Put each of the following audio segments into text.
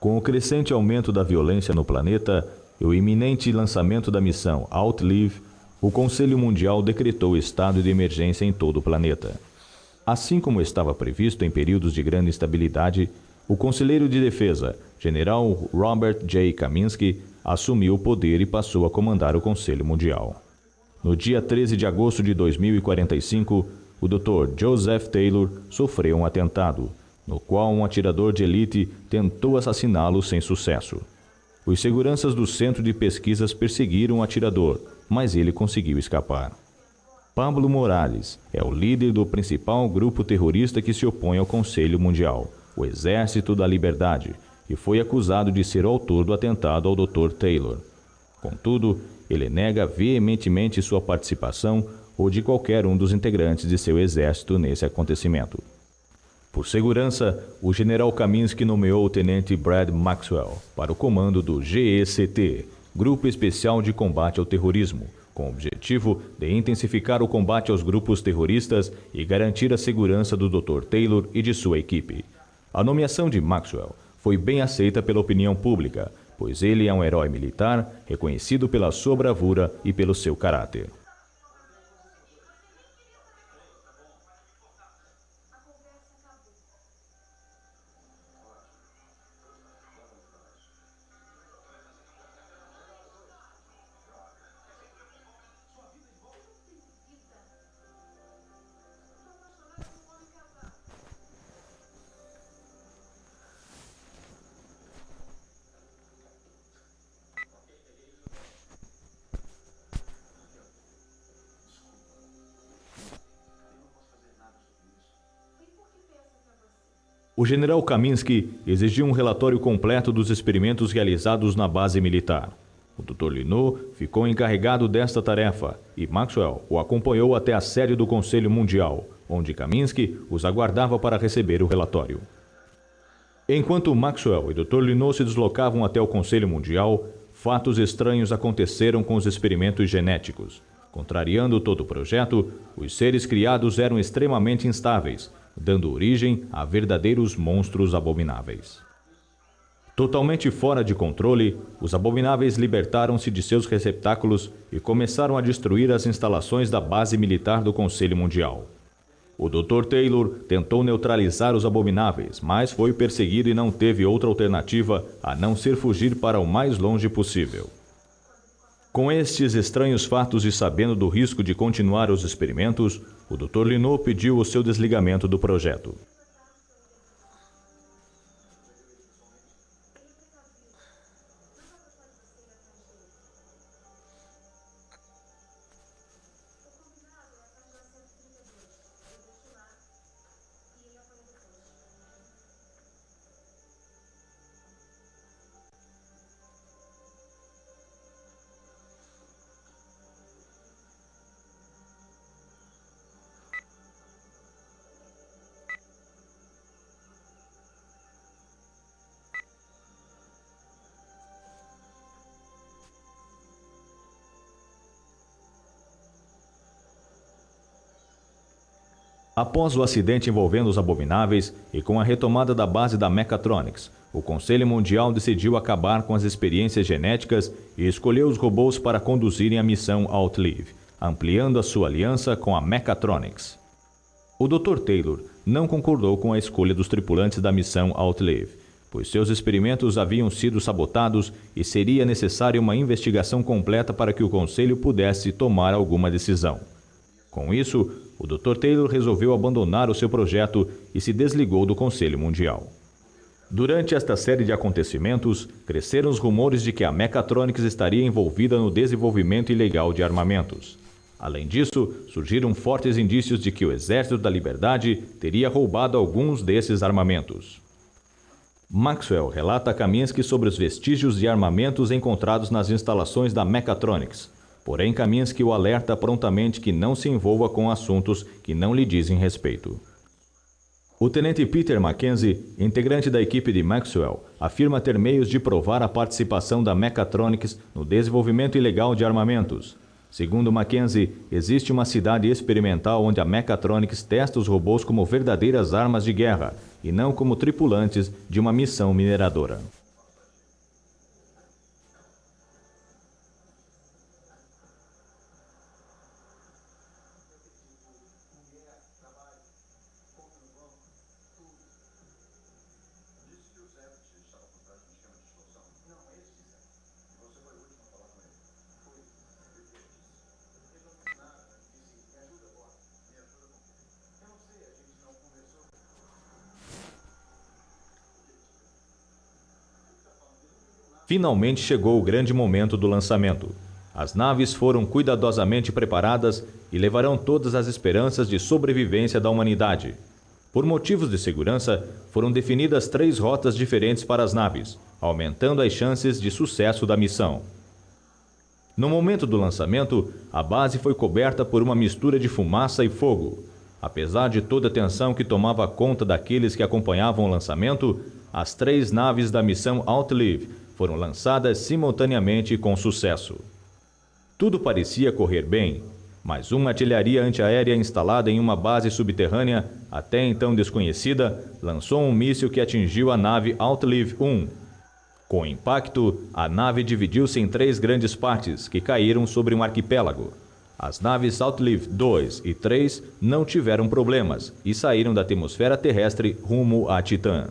Com o crescente aumento da violência no planeta e o iminente lançamento da missão Outlive, o Conselho Mundial decretou estado de emergência em todo o planeta. Assim como estava previsto em períodos de grande instabilidade, o conselheiro de defesa, General Robert J. Kaminsky, assumiu o poder e passou a comandar o Conselho Mundial. No dia 13 de agosto de 2045, o Dr. Joseph Taylor sofreu um atentado, no qual um atirador de elite tentou assassiná-lo sem sucesso. Os seguranças do centro de pesquisas perseguiram o atirador, mas ele conseguiu escapar. Pablo Morales é o líder do principal grupo terrorista que se opõe ao Conselho Mundial, o Exército da Liberdade, e foi acusado de ser o autor do atentado ao Dr. Taylor. Contudo, ele nega veementemente sua participação ou de qualquer um dos integrantes de seu exército nesse acontecimento. Por segurança, o general Kaminsky nomeou o tenente Brad Maxwell para o comando do GECT, Grupo Especial de Combate ao Terrorismo, com o objetivo de intensificar o combate aos grupos terroristas e garantir a segurança do Dr. Taylor e de sua equipe. A nomeação de Maxwell foi bem aceita pela opinião pública, pois ele é um herói militar reconhecido pela sua bravura e pelo seu caráter. O general Kaminsky exigiu um relatório completo dos experimentos realizados na base militar. O Dr. Linot ficou encarregado desta tarefa e Maxwell o acompanhou até a sede do Conselho Mundial, onde Kaminsky os aguardava para receber o relatório. Enquanto Maxwell e Dr. Linot se deslocavam até o Conselho Mundial, fatos estranhos aconteceram com os experimentos genéticos. Contrariando todo o projeto, os seres criados eram extremamente instáveis, dando origem a verdadeiros monstros abomináveis. Totalmente fora de controle, os abomináveis libertaram-se de seus receptáculos e começaram a destruir as instalações da base militar do Conselho Mundial. O Dr. Taylor tentou neutralizar os abomináveis, mas foi perseguido e não teve outra alternativa a não ser fugir para o mais longe possível. Com estes estranhos fatos e sabendo do risco de continuar os experimentos, o Dr. Linot pediu o seu desligamento do projeto. Após o acidente envolvendo os abomináveis e com a retomada da base da Mechatronics, o Conselho Mundial decidiu acabar com as experiências genéticas e escolheu os robôs para conduzirem a missão Outlive, ampliando a sua aliança com a Mechatronics. O Dr. Taylor não concordou com a escolha dos tripulantes da missão Outlive, pois seus experimentos haviam sido sabotados e seria necessária uma investigação completa para que o Conselho pudesse tomar alguma decisão. Com isso, o Dr. Taylor resolveu abandonar o seu projeto e se desligou do Conselho Mundial. Durante esta série de acontecimentos, cresceram os rumores de que a Mechatronics estaria envolvida no desenvolvimento ilegal de armamentos. Além disso, surgiram fortes indícios de que o Exército da Liberdade teria roubado alguns desses armamentos. Maxwell relata a Kaminsky sobre os vestígios de armamentos encontrados nas instalações da Mechatronics. Porém, Kaminsky o alerta prontamente que não se envolva com assuntos que não lhe dizem respeito. O tenente Peter Mackenzie, integrante da equipe de Maxwell, afirma ter meios de provar a participação da Mechatronics no desenvolvimento ilegal de armamentos. Segundo Mackenzie, existe uma cidade experimental onde a Mechatronics testa os robôs como verdadeiras armas de guerra e não como tripulantes de uma missão mineradora. Finalmente chegou o grande momento do lançamento. As naves foram cuidadosamente preparadas e levarão todas as esperanças de sobrevivência da humanidade. Por motivos de segurança, foram definidas 3 rotas diferentes para as naves, aumentando as chances de sucesso da missão. No momento do lançamento, a base foi coberta por uma mistura de fumaça e fogo. Apesar de toda a tensão que tomava conta daqueles que acompanhavam o lançamento, as 3 naves da missão Outlive foram lançadas simultaneamente com sucesso. Tudo parecia correr bem, mas uma artilharia antiaérea instalada em uma base subterrânea, até então desconhecida, lançou um míssil que atingiu a nave Outlive 1. Com o impacto, a nave dividiu-se em 3 grandes partes que caíram sobre um arquipélago. As naves Outlive 2 e 3 não tiveram problemas e saíram da atmosfera terrestre rumo a Titã.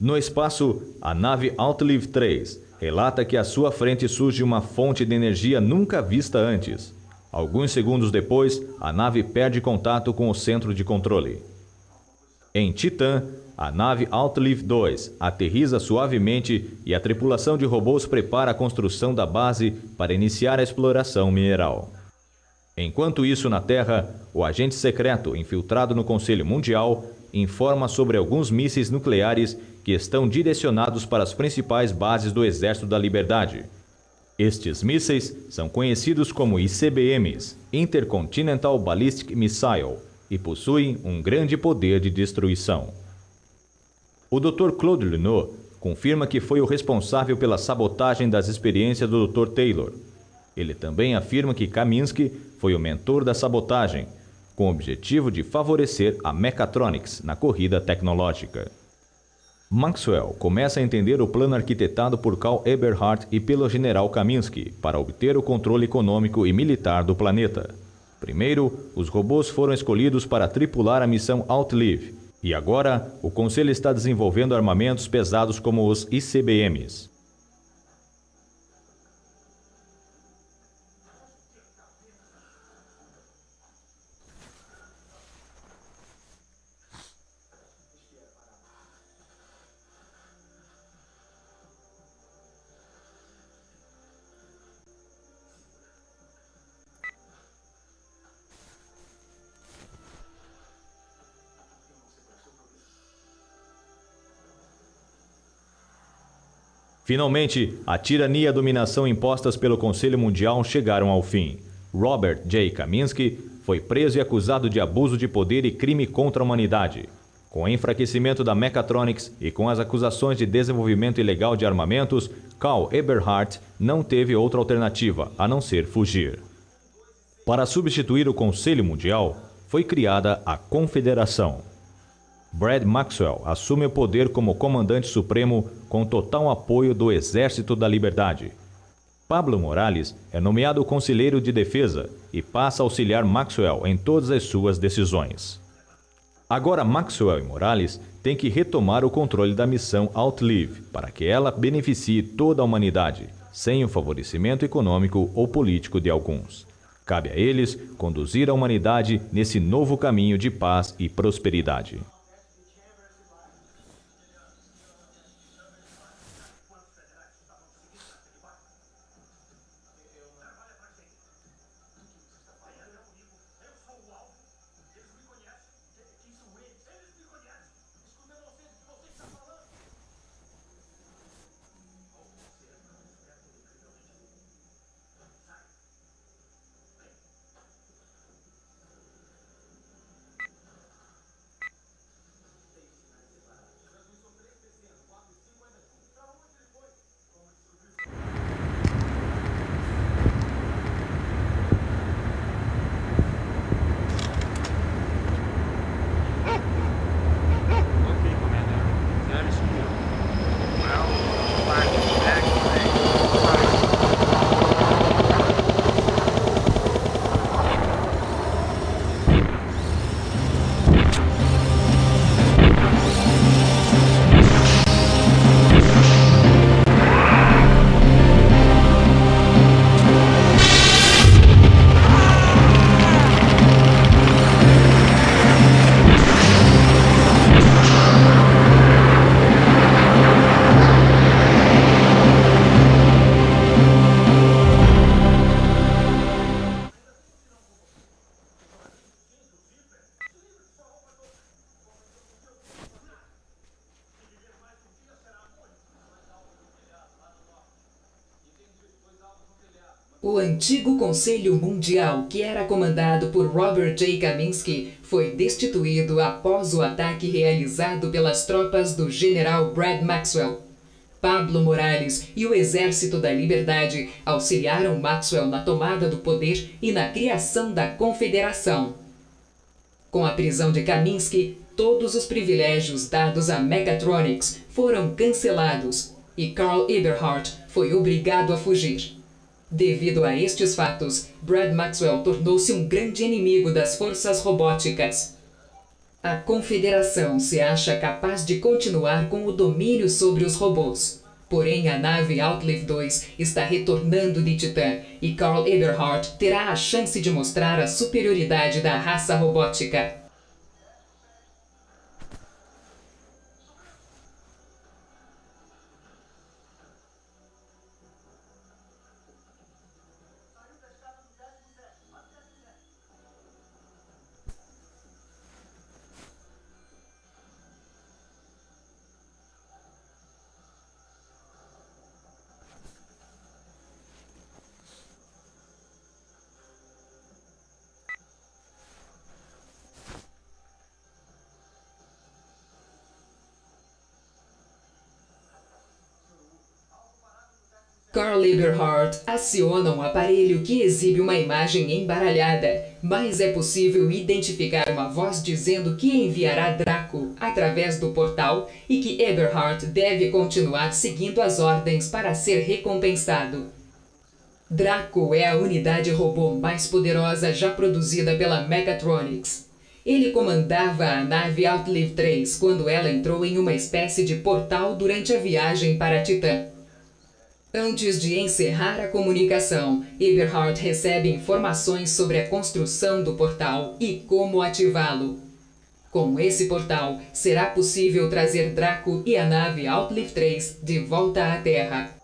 No espaço, a nave Outlive 3 relata que à sua frente surge uma fonte de energia nunca vista antes. Alguns segundos depois, a nave perde contato com o centro de controle. Em Titã, a nave Outlive 2 aterriza suavemente e a tripulação de robôs prepara a construção da base para iniciar a exploração mineral. Enquanto isso, na Terra, o agente secreto infiltrado no Conselho Mundial informa sobre alguns mísseis nucleares que estão direcionados para as principais bases do Exército da Liberdade. Estes mísseis são conhecidos como ICBMs, Intercontinental Ballistic Missile, e possuem um grande poder de destruição. O Dr. Claude Luneau confirma que foi o responsável pela sabotagem das experiências do Dr. Taylor. Ele também afirma que Kaminsky foi o mentor da sabotagem, com o objetivo de favorecer a Mechatronics na corrida tecnológica. Maxwell começa a entender o plano arquitetado por Karl Eberhard e pelo general Kaminsky para obter o controle econômico e militar do planeta. Primeiro, os robôs foram escolhidos para tripular a missão Outlive, e agora o Conselho está desenvolvendo armamentos pesados como os ICBMs. Finalmente, a tirania e a dominação impostas pelo Conselho Mundial chegaram ao fim. Robert J. Kaminsky foi preso e acusado de abuso de poder e crime contra a humanidade. Com o enfraquecimento da Mechatronics e com as acusações de desenvolvimento ilegal de armamentos, Karl Eberhard não teve outra alternativa a não ser fugir. Para substituir o Conselho Mundial, foi criada a Confederação. Brad Maxwell assume o poder como comandante supremo com total apoio do Exército da Liberdade. Pablo Morales é nomeado conselheiro de defesa e passa a auxiliar Maxwell em todas as suas decisões. Agora Maxwell e Morales têm que retomar o controle da missão Outlive para que ela beneficie toda a humanidade, sem o favorecimento econômico ou político de alguns. Cabe a eles conduzir a humanidade nesse novo caminho de paz e prosperidade. O antigo Conselho Mundial, que era comandado por Robert J. Kaminsky, foi destituído após o ataque realizado pelas tropas do general Brad Maxwell. Pablo Morales e o Exército da Liberdade auxiliaram Maxwell na tomada do poder e na criação da Confederação. Com a prisão de Kaminsky, todos os privilégios dados a Mechatronics foram cancelados e Karl Eberhard foi obrigado a fugir. Devido a estes fatos, Brad Maxwell tornou-se um grande inimigo das forças robóticas. A Confederação se acha capaz de continuar com o domínio sobre os robôs. Porém, a nave Outlive 2 está retornando de Titã e Karl Eberhard terá a chance de mostrar a superioridade da raça robótica. Karl Eberhard aciona um aparelho que exibe uma imagem embaralhada, mas é possível identificar uma voz dizendo que enviará Draco através do portal e que Eberhard deve continuar seguindo as ordens para ser recompensado. Draco é a unidade robô mais poderosa já produzida pela Mechatronics. Ele comandava a nave Outlive 3 quando ela entrou em uma espécie de portal durante a viagem para Titã. Antes de encerrar a comunicação, Eberhard recebe informações sobre a construção do portal e como ativá-lo. Com esse portal, será possível trazer Draco e a nave Outlive 3 de volta à Terra.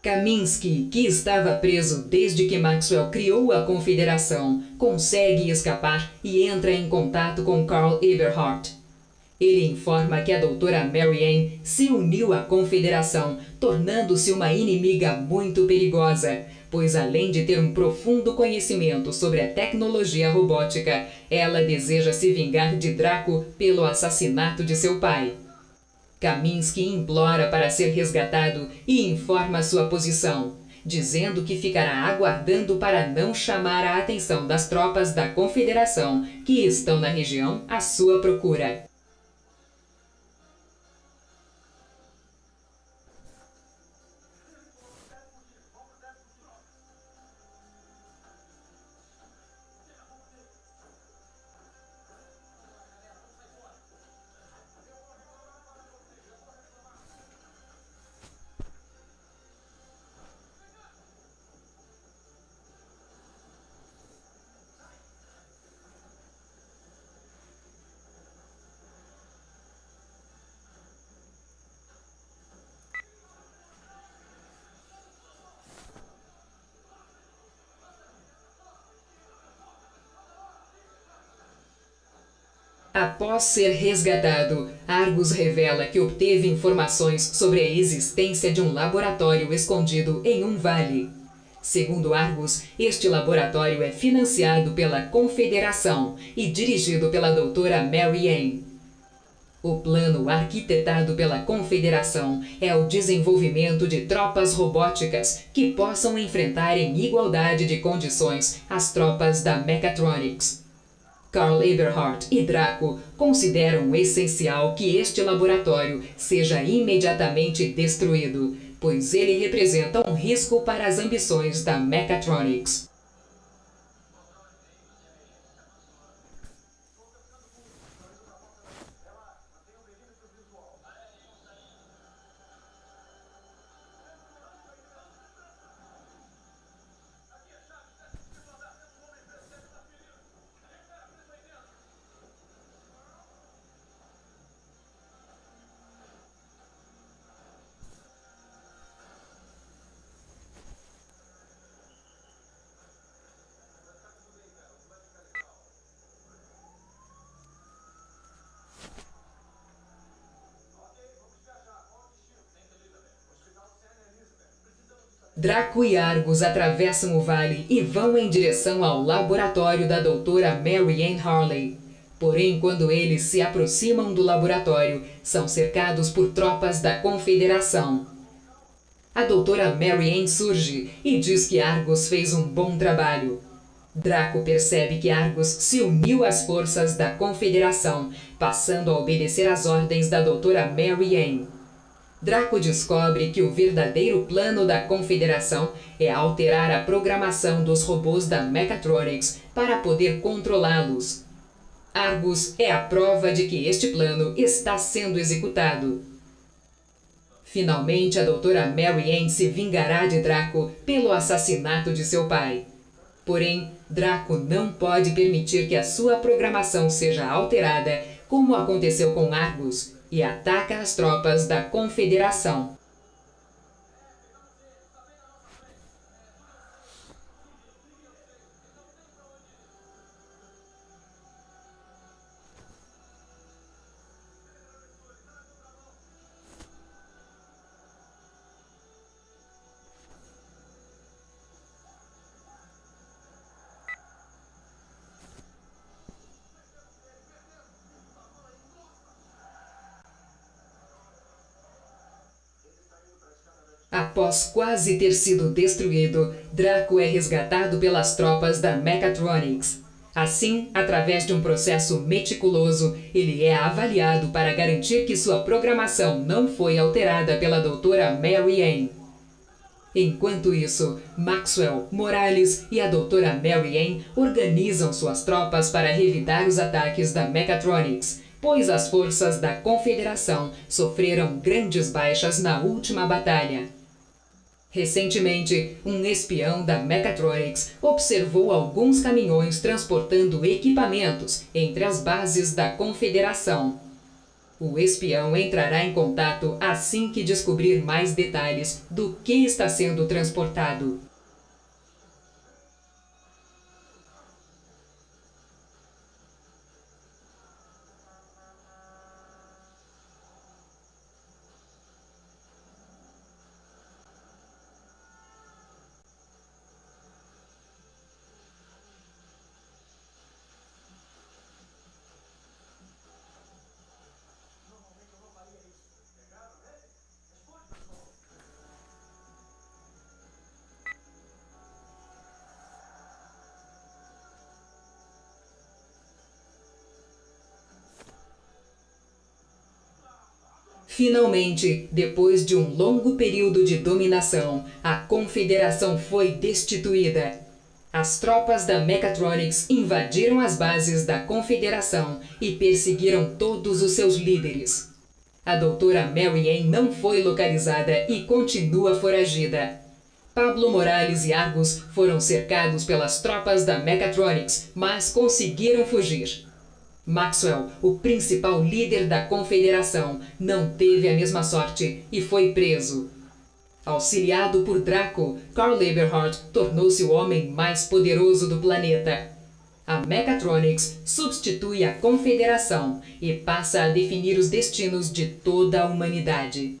Kaminsky, que estava preso desde que Maxwell criou a Confederação, consegue escapar e entra em contato com Karl Eberhard. Ele informa que a doutora Mary Ann se uniu à Confederação, tornando-se uma inimiga muito perigosa, pois além de ter um profundo conhecimento sobre a tecnologia robótica, ela deseja se vingar de Draco pelo assassinato de seu pai. Kaminsky implora para ser resgatado e informa sua posição, dizendo que ficará aguardando para não chamar a atenção das tropas da Confederação que estão na região à sua procura. Após ser resgatado, Argus revela que obteve informações sobre a existência de um laboratório escondido em um vale. Segundo Argus, este laboratório é financiado pela Confederação e dirigido pela doutora Mary Ann. O plano arquitetado pela Confederação é o desenvolvimento de tropas robóticas que possam enfrentar em igualdade de condições as tropas da Mechatronics. Karl Eberhard e Draco consideram essencial que este laboratório seja imediatamente destruído, pois ele representa um risco para as ambições da Mechatronics. Draco e Argus atravessam o vale e vão em direção ao laboratório da doutora Mary Ann Harley. Porém, quando eles se aproximam do laboratório, são cercados por tropas da Confederação. A doutora Mary Ann surge e diz que Argus fez um bom trabalho. Draco percebe que Argus se uniu às forças da Confederação, passando a obedecer às ordens da doutora Mary Ann. Draco descobre que o verdadeiro plano da Confederação é alterar a programação dos robôs da Mechatronics para poder controlá-los. Argus é a prova de que este plano está sendo executado. Finalmente, a doutora Mary Ann se vingará de Draco pelo assassinato de seu pai. Porém, Draco não pode permitir que a sua programação seja alterada, como aconteceu com Argus, e ataca as tropas da Confederação. Após quase ter sido destruído, Draco é resgatado pelas tropas da Mechatronics. Assim, através de um processo meticuloso, ele é avaliado para garantir que sua programação não foi alterada pela doutora Mary Ann. Enquanto isso, Maxwell, Morales e a doutora Mary Ann organizam suas tropas para revidar os ataques da Mechatronics, pois as forças da Confederação sofreram grandes baixas na última batalha. Recentemente, um espião da Mechatronics observou alguns caminhões transportando equipamentos entre as bases da Confederação. O espião entrará em contato assim que descobrir mais detalhes do que está sendo transportado. Finalmente, depois de um longo período de dominação, a Confederação foi destituída. As tropas da Mechatronics invadiram as bases da Confederação e perseguiram todos os seus líderes. A doutora Mary Ann não foi localizada e continua foragida. Pablo Morales e Argus foram cercados pelas tropas da Mechatronics, mas conseguiram fugir. Maxwell, o principal líder da Confederação, não teve a mesma sorte e foi preso. Auxiliado por Draco, Carl Eberhard tornou-se o homem mais poderoso do planeta. A Mechatronics substitui a Confederação e passa a definir os destinos de toda a humanidade.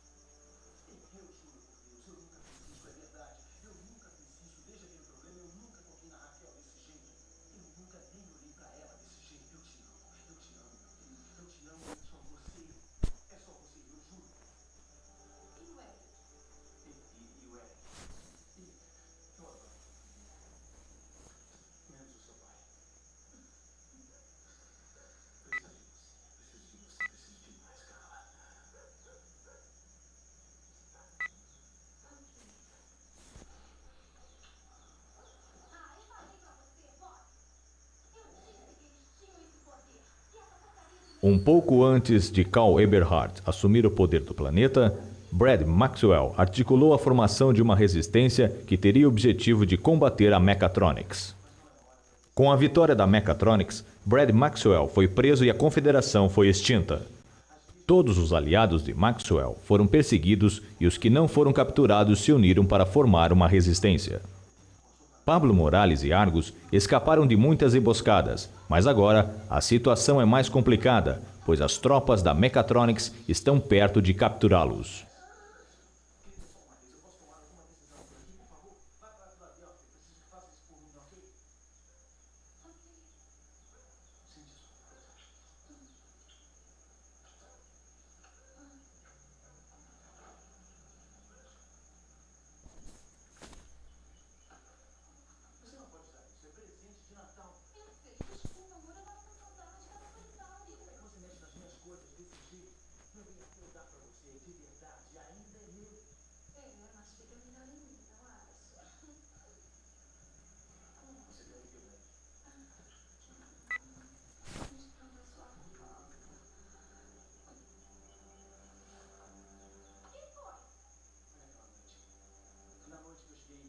Um pouco antes de Carl Eberhard assumir o poder do planeta, Brad Maxwell articulou a formação de uma resistência que teria o objetivo de combater a Mechatronics. Com a vitória da Mechatronics, Brad Maxwell foi preso e a Confederação foi extinta. Todos os aliados de Maxwell foram perseguidos e os que não foram capturados se uniram para formar uma resistência. Pablo Morales e Argus escaparam de muitas emboscadas, mas agora a situação é mais complicada, pois as tropas da Mechatronics estão perto de capturá-los.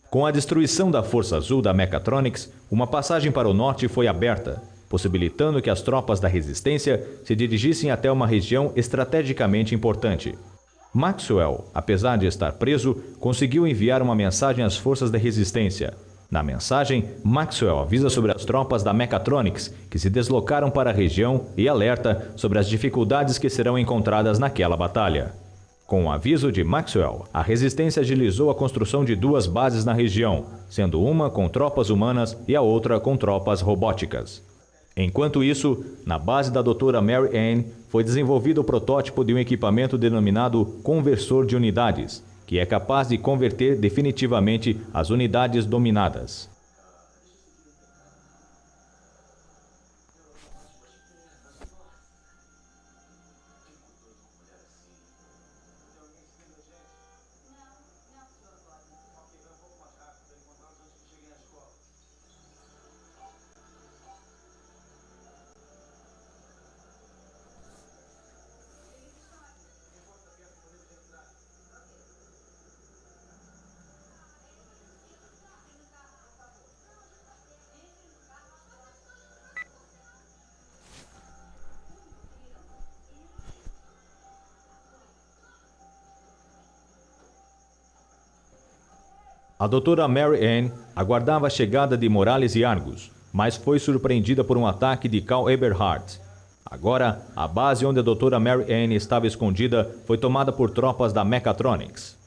Com a destruição da Força Azul da Mechatronics, uma passagem para o norte foi aberta, possibilitando que as tropas da Resistência se dirigissem até uma região estrategicamente importante. Maxwell, apesar de estar preso, conseguiu enviar uma mensagem às forças da Resistência. Na mensagem, Maxwell avisa sobre as tropas da Mechatronics que se deslocaram para a região e alerta sobre as dificuldades que serão encontradas naquela batalha. Com o aviso de Maxwell, a Resistência agilizou a construção de 2 bases na região, sendo uma com tropas humanas e a outra com tropas robóticas. Enquanto isso, na base da Dra. Mary Ann, foi desenvolvido o protótipo de um equipamento denominado conversor de unidades, que é capaz de converter definitivamente as unidades dominadas. A Dra. Mary Ann aguardava a chegada de Morales e Argus, mas foi surpreendida por um ataque de Karl Eberhardt. Agora, a base onde a Dra. Mary Ann estava escondida foi tomada por tropas da Mechatronics.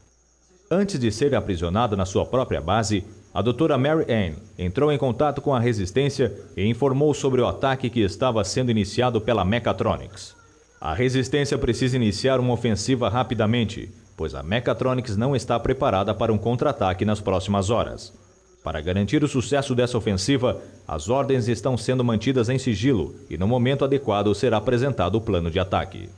Antes de ser aprisionada na sua própria base, a Dra. Mary Ann entrou em contato com a Resistência e informou sobre o ataque que estava sendo iniciado pela Mechatronics. A Resistência precisa iniciar uma ofensiva rapidamente, pois a Mechatronics não está preparada para um contra-ataque nas próximas horas. Para garantir o sucesso dessa ofensiva, as ordens estão sendo mantidas em sigilo e no momento adequado será apresentado o plano de ataque.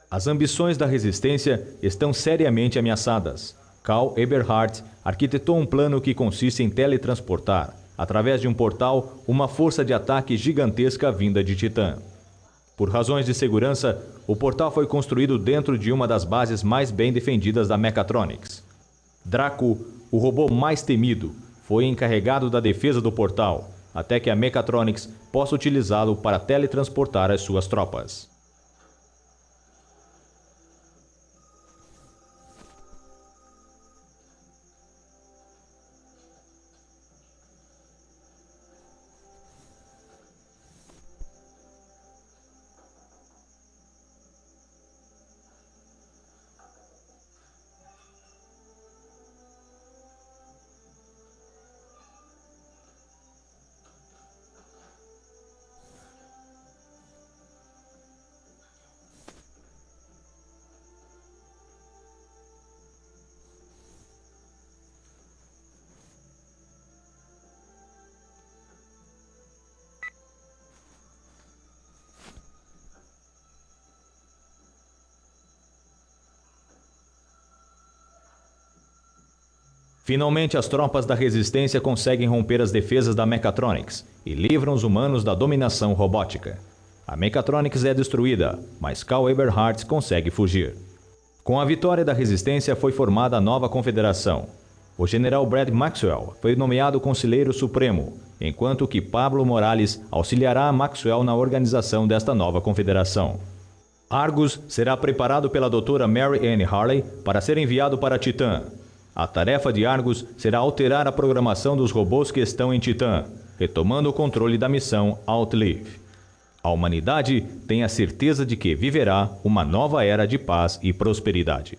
As ambições da Resistência estão seriamente ameaçadas. Karl Eberhardt arquitetou um plano que consiste em teletransportar, através de um portal, uma força de ataque gigantesca vinda de Titã. Por razões de segurança, o portal foi construído dentro de uma das bases mais bem defendidas da Mechatronics. Draco, o robô mais temido, foi encarregado da defesa do portal, até que a Mechatronics possa utilizá-lo para teletransportar as suas tropas. Finalmente, as tropas da Resistência conseguem romper as defesas da Mechatronics e livram os humanos da dominação robótica. A Mechatronics é destruída, mas Karl Eberhardt consegue fugir. Com a vitória da Resistência foi formada a nova confederação. O general Brad Maxwell foi nomeado conselheiro supremo enquanto que Pablo Morales auxiliará Maxwell na organização desta nova confederação. Argus será preparado pela doutora Mary Ann Harley para ser enviado para Titã. A tarefa de Argus será alterar a programação dos robôs que estão em Titã, retomando o controle da missão Outlive. A humanidade tem a certeza de que viverá uma nova era de paz e prosperidade.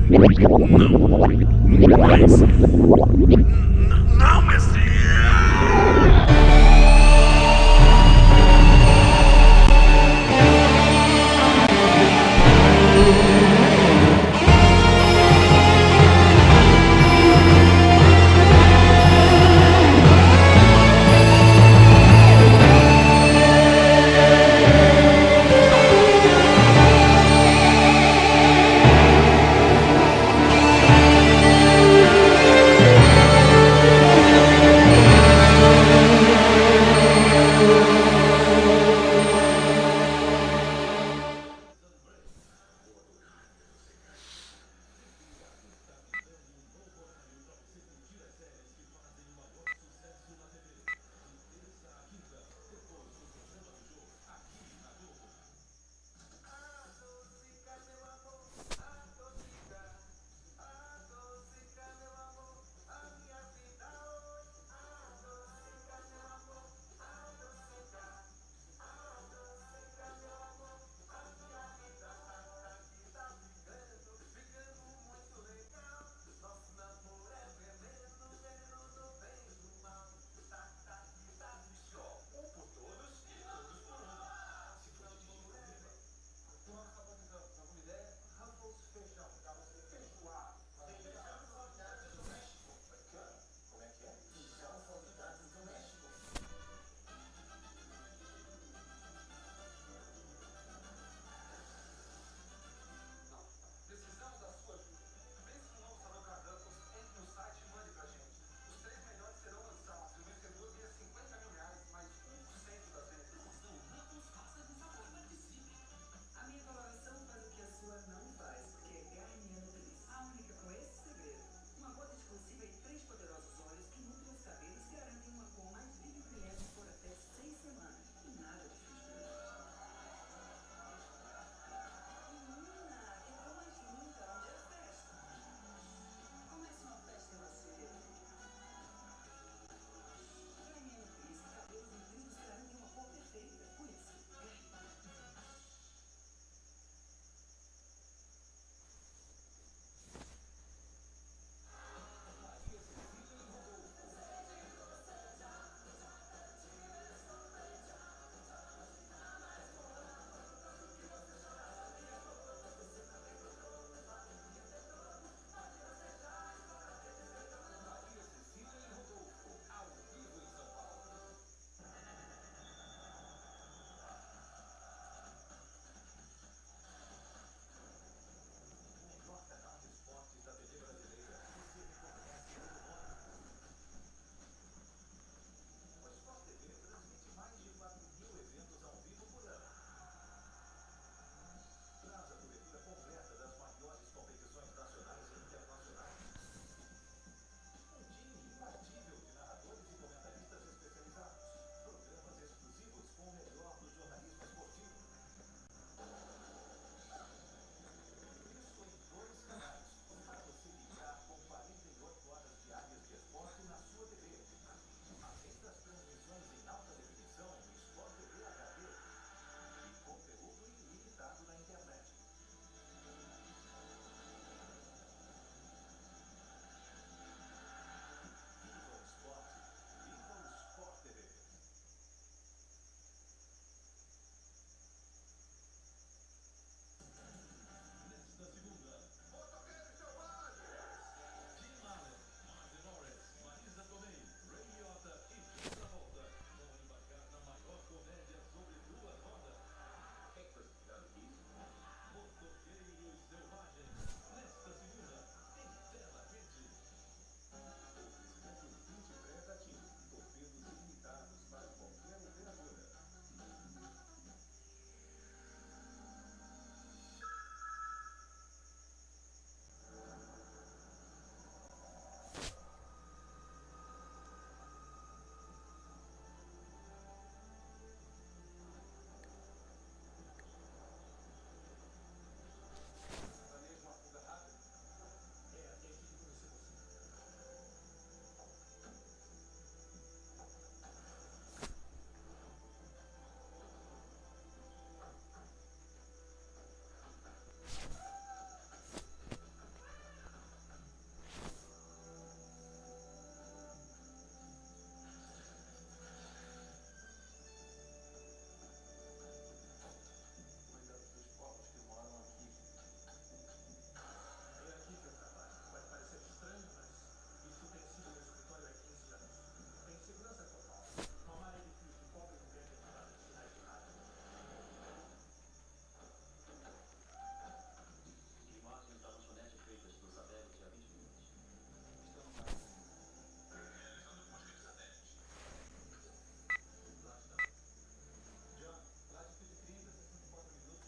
Não, mas... Não, mestre,